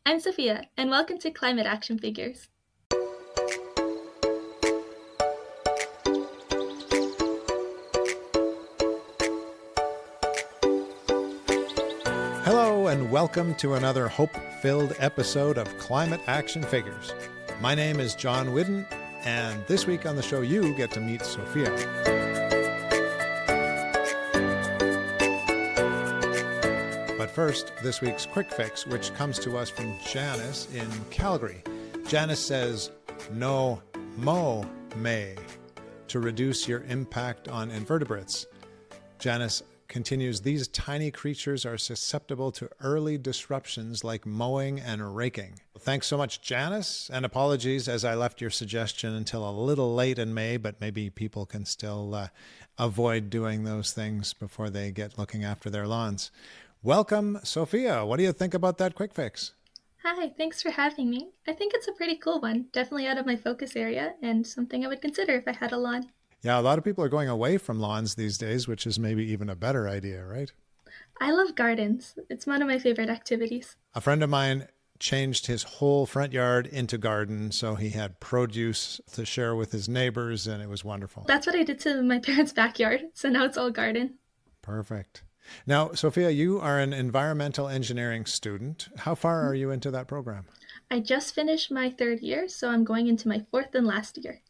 I'm Sophia, and welcome to Climate Action Figures. Hello, and welcome to another hope-filled episode of Climate Action Figures. My name is John Whidden, and this week on the show you get to meet Sophia. But first, this week's Quick Fix, which comes to us from Janice in Calgary. Janice says, "No mow may to reduce your impact on invertebrates." Janice continues, "These tiny creatures are susceptible to early disruptions like mowing and raking." Thanks so much, Janice, and apologies as I left your suggestion until a little late in May, but maybe people can still avoid doing those things before they get looking after their lawns. Welcome, Sophia. What do you think about that quick fix? Hi, thanks for having me. I think it's a pretty cool one, definitely out of my focus area, and something I would consider if I had a lawn. Yeah, a lot of people are going away from lawns these days, which is maybe even a better idea, right? I love gardens. It's one of my favorite activities. A friend of mine changed his whole front yard into garden, so he had produce to share with his neighbors, and it was wonderful. That's what I did to my parents' backyard, so now it's all garden. Perfect. Now, Sophia, you are an environmental engineering student. How far are you into that program? I just finished my third year, so I'm going into my fourth and last year.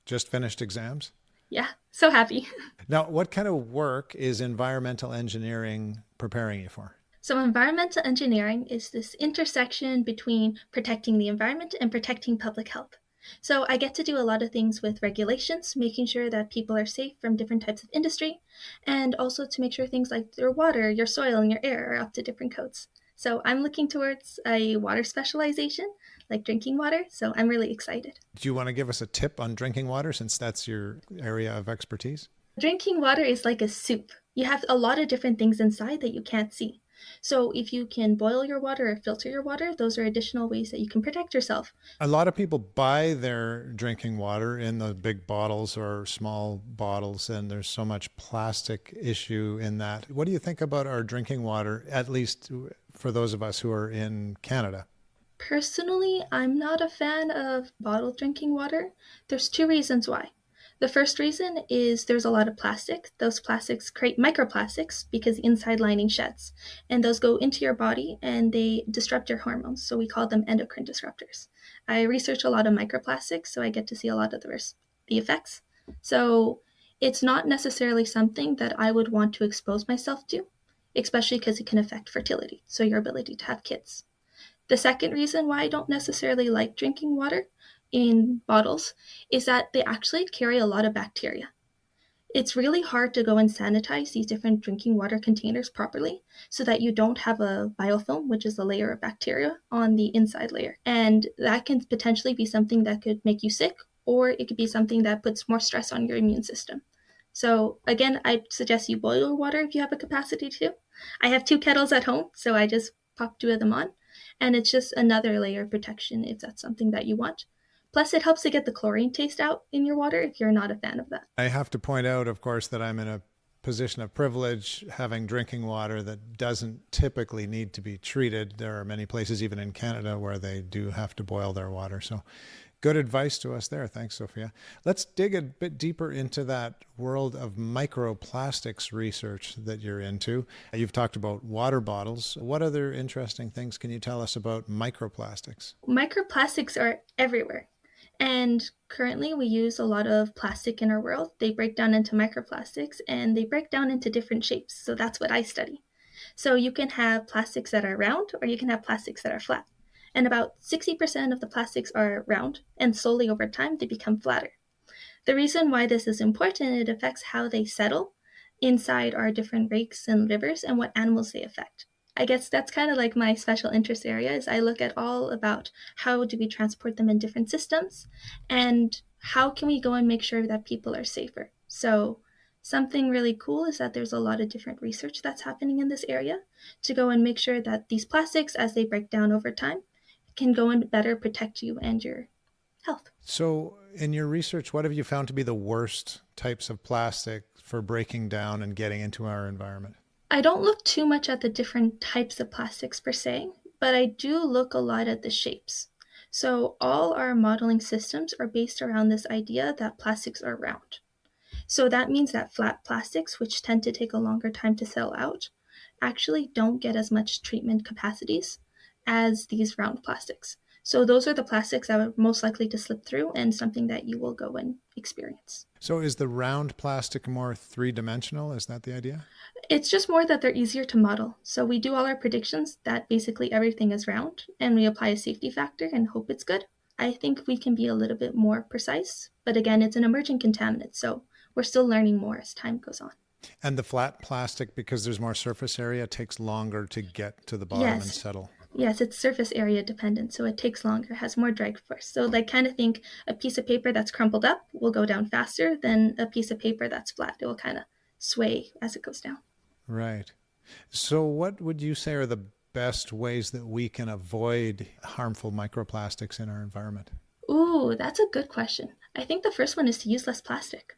Just finished exams? Yeah, so happy. Now, what kind of work is environmental engineering preparing you for? So environmental engineering is this intersection between protecting the environment and protecting public health. So I get to do a lot of things with regulations, making sure that people are safe from different types of industry, and also to make sure things like your water, your soil, and your air are up to different codes. So I'm looking towards a water specialization, like drinking water, so I'm really excited. Do you want to give us a tip on drinking water since that's your area of expertise? Drinking water is like a soup. You have a lot of different things inside that you can't see. So if you can boil your water or filter your water, those are additional ways that you can protect yourself. A lot of people buy their drinking water in the big bottles or small bottles, and there's so much plastic issue in that. What do you think about our drinking water, at least for those of us who are in Canada? Personally, I'm not a fan of bottled drinking water. There's two reasons why. The first reason is there's a lot of plastic. Those plastics create microplastics because the inside lining sheds, and those go into your body and they disrupt your hormones. So we call them endocrine disruptors. I research a lot of microplastics, so I get to see a lot of the effects. So it's not necessarily something that I would want to expose myself to, especially because it can affect fertility, so your ability to have kids. The second reason why I don't necessarily like drinking water in bottles is that they actually carry a lot of bacteria. It's really hard to go and sanitize these different drinking water containers properly so that you don't have a biofilm, which is a layer of bacteria on the inside layer. And that can potentially be something that could make you sick, or it could be something that puts more stress on your immune system. So again, I suggest you boil your water if you have a capacity to. I have 2 kettles at home, so I just pop 2 of them on. And it's just another layer of protection if that's something that you want. Plus, it helps to get the chlorine taste out in your water if you're not a fan of that. I have to point out, of course, that I'm in a position of privilege having drinking water that doesn't typically need to be treated. There are many places, even in Canada, where they do have to boil their water. So good advice to us there. Thanks, Sophia. Let's dig a bit deeper into that world of microplastics research that you're into. You've talked about water bottles. What other interesting things can you tell us about microplastics? Microplastics are everywhere. And currently we use a lot of plastic in our world. They break down into microplastics and they break down into different shapes. So that's what I study. So you can have plastics that are round or you can have plastics that are flat. And about 60% of the plastics are round, and slowly over time they become flatter. The reason why this is important, it affects how they settle inside our different lakes and rivers and what animals they affect. I guess that's kind of like my special interest area is I look at all about how do we transport them in different systems and how can we go and make sure that people are safer. So something really cool is that there's a lot of different research that's happening in this area to go and make sure that these plastics, as they break down over time, can go and better protect you and your health. So in your research, what have you found to be the worst types of plastic for breaking down and getting into our environment? I don't look too much at the different types of plastics per se. but I do look a lot at the shapes. So all our modeling systems are based around this idea that plastics are round. So that means that flat plastics, which tend to take a longer time to sell out, actually don't get as much treatment capacities as these round plastics. So those are the plastics that are most likely to slip through and something that you will go and experience. So is the round plastic more three-dimensional? Is that the idea? It's just more that they're easier to model. So we do all our predictions that basically everything is round and we apply a safety factor and hope it's good. I think we can be a little bit more precise, but again, it's an emerging contaminant, so we're still learning more as time goes on. And the flat plastic, because there's more surface area, takes longer to get to the bottom and Yes, settle. yes, it's surface area dependent, so it takes longer, has more drag force. So like kind of think a piece of paper that's crumpled up will go down faster than a piece of paper that's flat. It will kind of sway as it goes down. Right. So what would you say are the best ways that we can avoid harmful microplastics in our environment? Ooh, that's a good question. I think the first one is to use less plastic.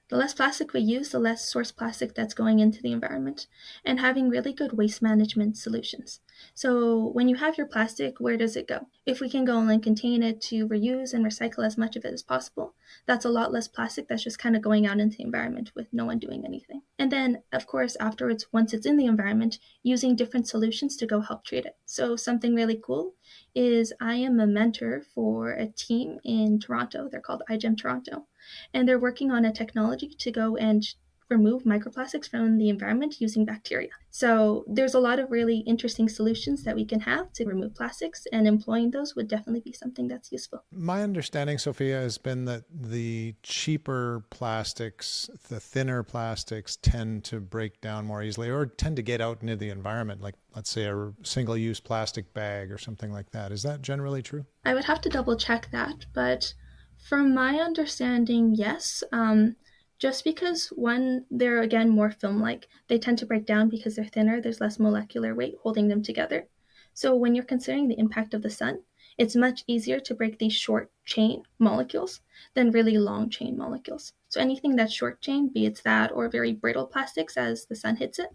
The less plastic we use, the less source plastic that's going into the environment, and having really good waste management solutions. So when you have your plastic, where does it go? If we can go and contain it to reuse and recycle as much of it as possible, that's a lot less plastic that's just kind of going out into the environment with no one doing anything. And then, of course, afterwards, once it's in the environment, using different solutions to go help treat it. So something really cool is I am a mentor for a team in Toronto. They're called iGEM Toronto, and they're working on a technology to go and remove microplastics from the environment using bacteria. So there's a lot of really interesting solutions that we can have to remove plastics, and employing those would definitely be something that's useful. My understanding, Sophia, has been that the cheaper plastics, the thinner plastics, tend to break down more easily or tend to get out into the environment, like let's say a single-use plastic bag or something like that. Is that generally true? I would have to double check that, but from my understanding, yes. Just because one, they're again more film-like, they tend to break down because they're thinner, there's less molecular weight holding them together. So when you're considering the impact of the sun, it's much easier to break these short chain molecules than really long chain molecules. So anything that's short chain, be it that or very brittle plastics as the sun hits it,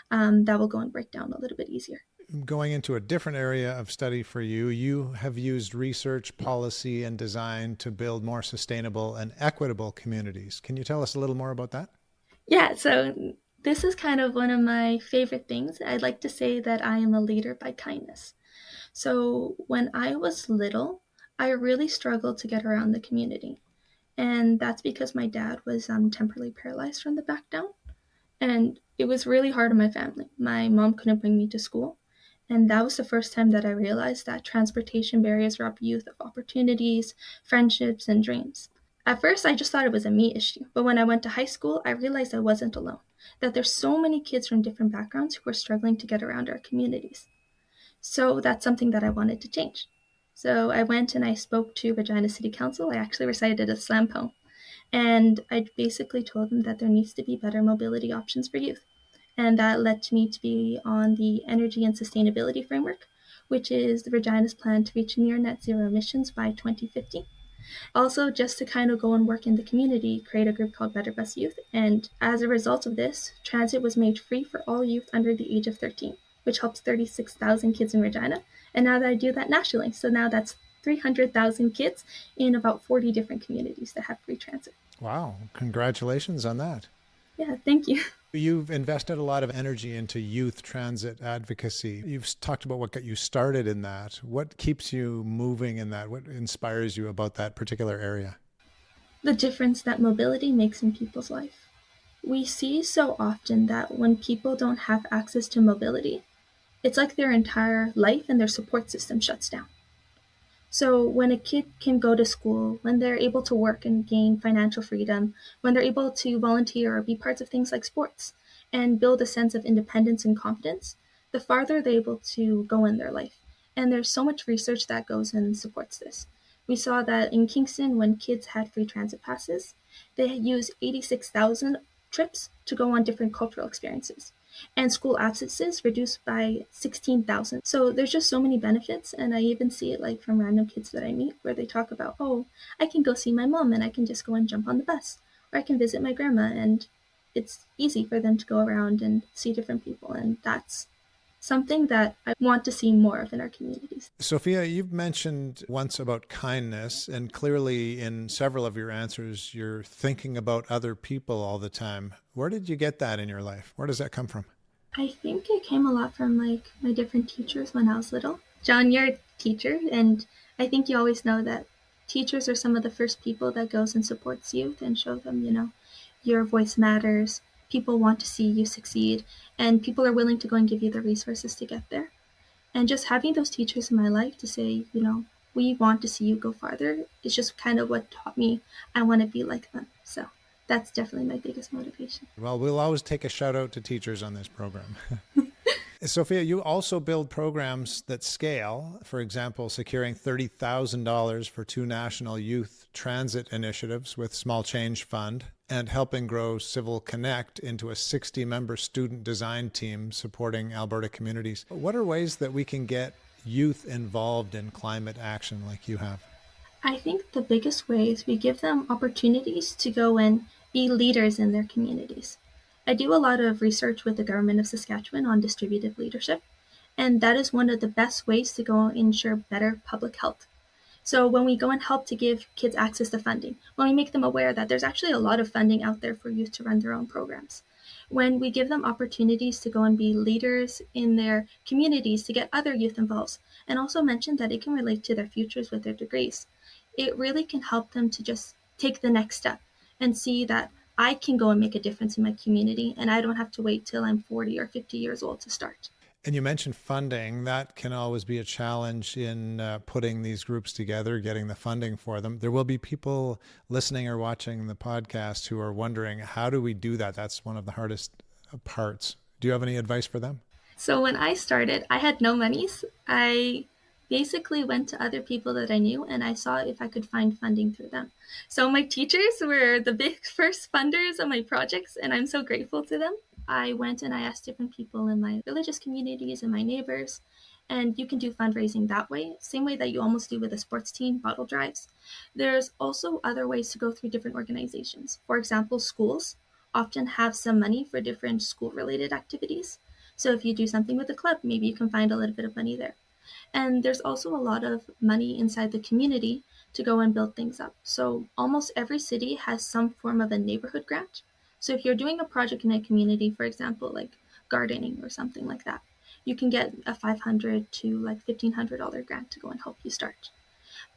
that will go and break down a little bit easier. Going into a different area of study for you, you have used research, policy, and design to build more sustainable and equitable communities. Can you tell us a little more about that? Yeah, so this is kind of one of my favorite things. I'd like to say that I am a leader by kindness. So when I was little, I really struggled to get around the community. And that's because my dad was temporarily paralyzed from the back down. And it was really hard on my family. My mom couldn't bring me to school. And that was the first time that I realized that transportation barriers rob youth of opportunities, friendships, and dreams. At first, I just thought it was a me issue. But when I went to high school, I realized I wasn't alone. That there's so many kids from different backgrounds who are struggling to get around our communities. So that's something that I wanted to change. So I went and I spoke to Regina City Council. I actually recited a slam poem. And I basically told them that there needs to be better mobility options for youth. And that led me to be on the Energy and Sustainability Framework, which is the Regina's plan to reach near net zero emissions by 2050. Also, just to kind of go and work in the community, create a group called Better Bus Youth. And as a result of this, transit was made free for all youth under the age of 13, which helps 36,000 kids in Regina. And now that I do that nationally, so now that's 300,000 kids in about 40 different communities that have free transit. Wow, congratulations on that. Yeah, thank you. You've invested a lot of energy into youth transit advocacy. You've talked about what got you started in that. What keeps you moving in that? What inspires you about that particular area? The difference that mobility makes in people's life. We see so often that when people don't have access to mobility, it's like their entire life and their support system shuts down. So when a kid can go to school, when they're able to work and gain financial freedom, when they're able to volunteer or be parts of things like sports and build a sense of independence and confidence, the farther they're able to go in their life. And there's so much research that goes and supports this. We saw that in Kingston, when kids had free transit passes, they used 86,000 trips to go on different cultural experiences, and school absences reduced by 16,000. So there's just so many benefits, and I even see it like from random kids that I meet where they talk about, oh, I can go see my mom and I can just go and jump on the bus, or I can visit my grandma, and it's easy for them to go around and see different people, and that's something that I want to see more of in our communities. Sophia, you've mentioned once about kindness, and clearly in several of your answers, you're thinking about other people all the time. Where did you get that in your life? Where does that come from? I think it came a lot from like my different teachers when I was little. John, you're a teacher, and I think you always know that teachers are some of the first people that goes and supports youth and show them, your voice matters. People want to see you succeed, and people are willing to go and give you the resources to get there. And just having those teachers in my life to say, we want to see you go farther is just kind of what taught me I want to be like them. So that's definitely my biggest motivation. Well, we'll always take a shout out to teachers on this program. Sophia, you also build programs that scale, for example, securing $30,000 for 2 national youth transit initiatives with Small Change Fund, and helping grow Civil Connect into a 60-member student design team supporting Alberta communities. What are ways that we can get youth involved in climate action like you have? I think the biggest way is we give them opportunities to go and be leaders in their communities. I do a lot of research with the government of Saskatchewan on distributive leadership, and that is one of the best ways to go and ensure better public health. So when we go and help to give kids access to funding, when we make them aware that there's actually a lot of funding out there for youth to run their own programs, when we give them opportunities to go and be leaders in their communities to get other youth involved, and also mention that it can relate to their futures with their degrees, it really can help them to just take the next step and see that I can go and make a difference in my community, and I don't have to wait till I'm 40 or 50 years old to start. And you mentioned funding. That can always be a challenge in putting these groups together, getting the funding for them. There will be people listening or watching the podcast who are wondering, how do we do that? That's one of the hardest parts. Do you have any advice for them? So when I started, I had no monies. I basically went to other people that I knew and I saw if I could find funding through them. So my teachers were the big first funders of my projects, and I'm so grateful to them. I went and I asked different people in my religious communities and my neighbors, and you can do fundraising that way, same way that you almost do with a sports team, bottle drives. There's also other ways to go through different organizations. For example, schools often have some money for different school-related activities. So if you do something with a club, maybe you can find a little bit of money there. And there's also a lot of money inside the community to go and build things up. So almost every city has some form of a neighborhood grant. So if you're doing a project in a community, for example, like gardening or something like that, you can get a $500 to like $1,500 grant to go and help you start.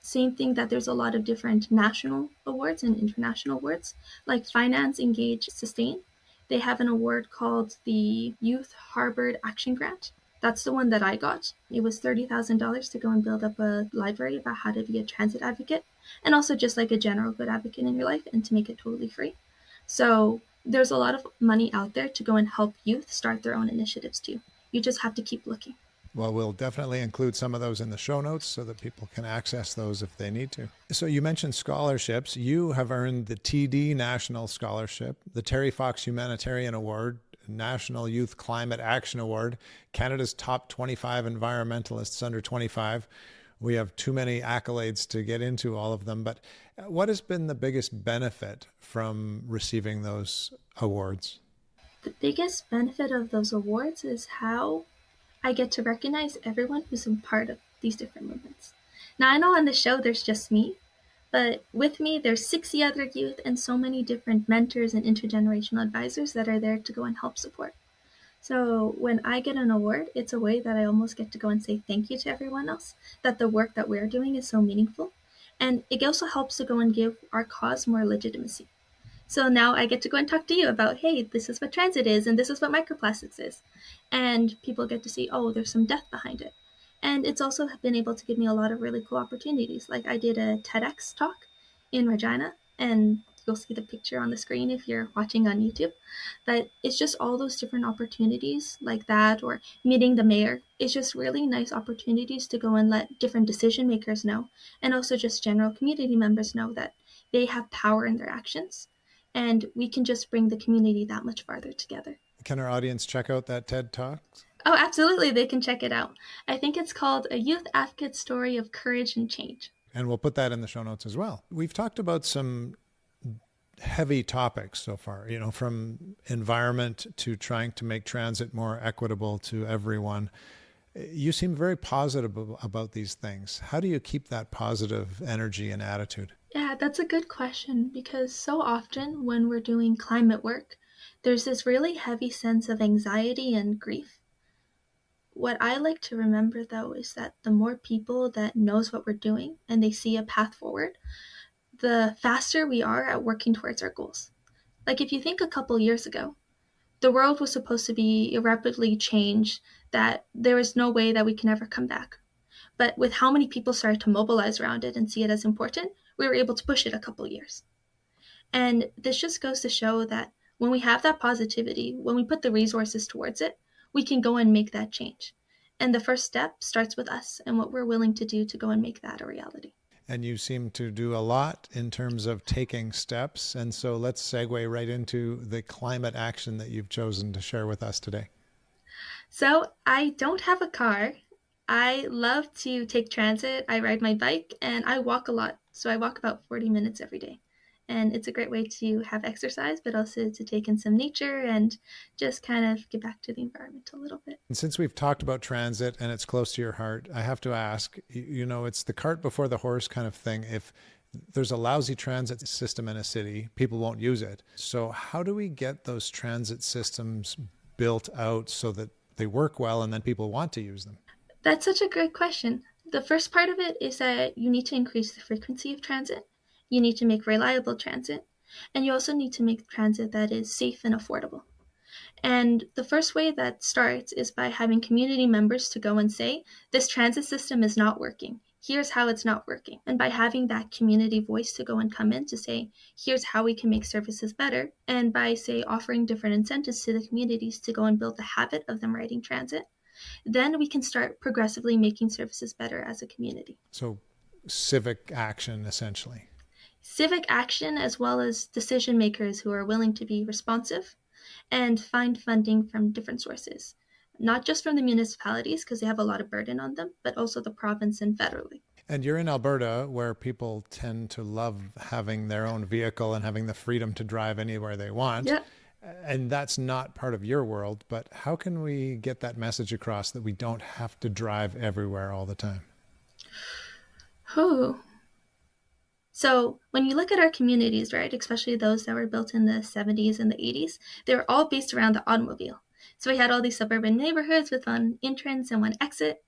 Same thing that there's a lot of different national awards and international awards, like Finance, Engage, Sustain. They have an award called the Youth Harbored Action Grant. That's the one that I got. It was $30,000 to go and build up a library about how to be a transit advocate, and also just like a general good advocate in your life, and to make it totally free. So there's a lot of money out there to go and help youth start their own initiatives too. You just have to keep looking. Well, we'll definitely include some of those in the show notes so that people can access those if they need to. So you mentioned scholarships. You have earned the TD National Scholarship, the Terry Fox Humanitarian Award, National Youth Climate Action Award, Canada's top 25 environmentalists under 25. We have too many accolades to get into all of them, but what has been the biggest benefit from receiving those awards? The biggest benefit of those awards is how I get to recognize everyone who's a part of these different movements. Now, I know on the show there's just me, but with me there's 60 other youth and so many different mentors and intergenerational advisors that are there to go and help support. So when I get an award, it's a way that I almost get to go and say thank you to everyone else, that the work that we're doing is so meaningful. And it also helps to go and give our cause more legitimacy. So now I get to go and talk to you about, hey, this is what transit is, and this is what microplastics is. And people get to see, oh, there's some depth behind it. And it's also been able to give me a lot of really cool opportunities. Like I did a TEDx talk in Regina, and you'll see the picture on the screen if you're watching on YouTube. But it's just all those different opportunities like that, or meeting the mayor. It's just really nice opportunities to go and let different decision makers know, and also just general community members know that they have power in their actions. And we can just bring the community that much farther together. Can our audience check out that TED Talk? Oh, absolutely. They can check it out. I think it's called A Youth Advocate Story of Courage and Change. And we'll put that in the show notes as well. We've talked about some heavy topics so far, from environment to trying to make transit more equitable to everyone. You seem very positive about these things. How do you keep that positive energy and attitude? Yeah, that's a good question because so often when we're doing climate work, there's this really heavy sense of anxiety and grief. What I like to remember though is that the more people that knows what we're doing and they see a path forward, the faster we are at working towards our goals. Like if you think a couple years ago, the world was supposed to be irreparably changed, that there was no way that we can ever come back. But with how many people started to mobilize around it and see it as important, we were able to push it a couple years. And this just goes to show that when we have that positivity, when we put the resources towards it, we can go and make that change. And the first step starts with us and what we're willing to do to go and make that a reality. And you seem to do a lot in terms of taking steps. And so let's segue right into the climate action that you've chosen to share with us today. So I don't have a car. I love to take transit. I ride my bike and I walk a lot. So I walk about 40 minutes every day. And it's a great way to have exercise, but also to take in some nature and just kind of get back to the environment a little bit. And since we've talked about transit and it's close to your heart, I have to ask, it's the cart before the horse kind of thing. If there's a lousy transit system in a city, people won't use it. So how do we get those transit systems built out so that they work well and then people want to use them? That's such a great question. The first part of it is that you need to increase the frequency of transit. You need to make reliable transit. And you also need to make transit that is safe and affordable. And the first way that starts is by having community members to go and say, this transit system is not working. Here's how it's not working. And by having that community voice to go and come in to say, here's how we can make services better. And by, say, offering different incentives to the communities to go and build the habit of them riding transit, then we can start progressively making services better as a community. So civic action, essentially. Civic action, as well as decision makers who are willing to be responsive and find funding from different sources, not just from the municipalities because they have a lot of burden on them, but also the province and federally. And you're in Alberta, where people tend to love having their own vehicle and having the freedom to drive anywhere they want. Yeah. And that's not part of your world, but how can we get that message across that we don't have to drive everywhere all the time? So when you look at our communities, right, especially those that were built in the 70s and the 80s, they were all based around the automobile. So we had all these suburban neighborhoods with one entrance and one exit.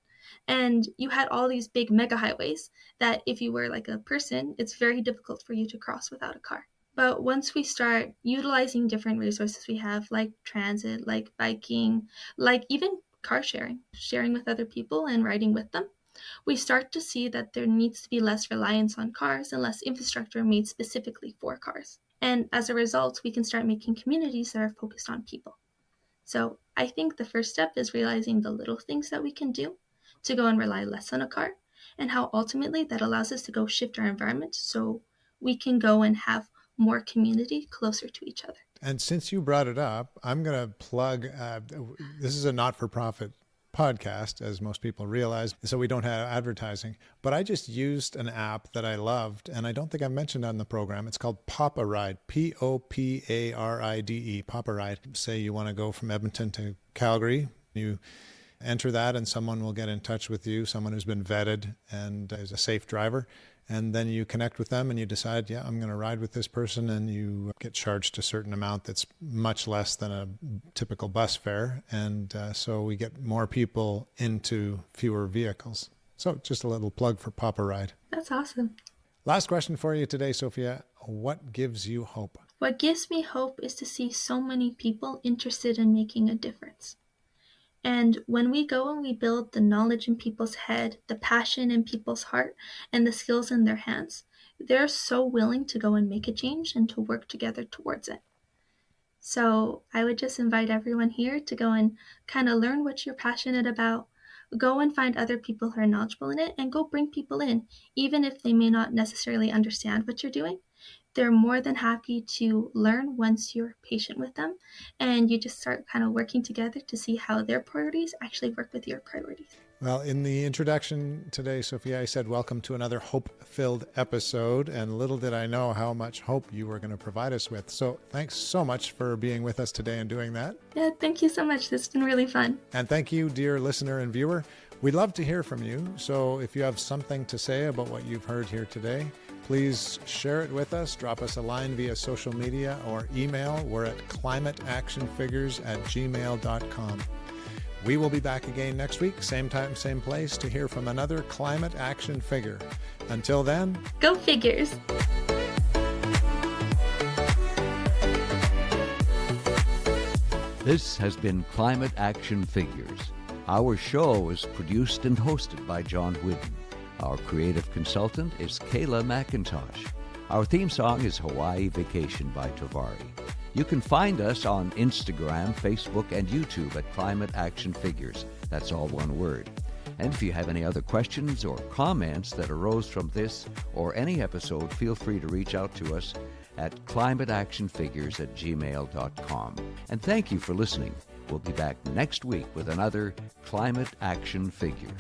And you had all these big mega highways that if you were like a person, it's very difficult for you to cross without a car. But once we start utilizing different resources we have, like transit, like biking, like even car sharing with other people and riding with them, we start to see that there needs to be less reliance on cars and less infrastructure made specifically for cars. And as a result, we can start making communities that are focused on people. So I think the first step is realizing the little things that we can do to go and rely less on a car, and how ultimately that allows us to go shift our environment so we can go and have more community closer to each other. And since you brought it up, I'm going to plug, this is a not-for-profit podcast, as most people realize, so we don't have advertising. But I just used an app that I loved, and I don't think I mentioned on the program. It's called Papa Ride, Poparide, Papa Ride. Say you want to go from Edmonton to Calgary, you enter that and someone will get in touch with you, someone who's been vetted and is a safe driver. And then you connect with them and you decide, yeah, I'm going to ride with this person, and you get charged a certain amount that's much less than a typical bus fare. And so we get more people into fewer vehicles. So just a little plug for Papa Ride. That's awesome. Last question for you today, Sophia. What gives you hope? What gives me hope is to see so many people interested in making a difference. And when we go and we build the knowledge in people's head, the passion in people's heart, and the skills in their hands, they're so willing to go and make a change and to work together towards it. So I would just invite everyone here to go and kind of learn what you're passionate about, go and find other people who are knowledgeable in it, and go bring people in, even if they may not necessarily understand what you're doing. They're more than happy to learn once you're patient with them, and you just start kind of working together to see how their priorities actually work with your priorities. Well, in the introduction today, Sophia, I said welcome to another hope-filled episode, and little did I know how much hope you were going to provide us with. So thanks so much for being with us today and doing that. Yeah, thank you so much. This has been really fun. And thank you, dear listener and viewer. We'd love to hear from you. So if you have something to say about what you've heard here today, please share it with us. Drop us a line via social media or email. We're at climateactionfigures@gmail.com. We will be back again next week, same time, same place, to hear from another climate action figure. Until then, go figures. This has been Climate Action Figures. Our show is produced and hosted by John Whidden. Our creative consultant is Kayla McIntosh. Our theme song is Hawaii Vacation by Tovari. You can find us on Instagram, Facebook, and YouTube at Climate Action Figures. That's all one word. And if you have any other questions or comments that arose from this or any episode, feel free to reach out to us at climateactionfigures@gmail.com. And thank you for listening. We'll be back next week with another Climate Action Figure.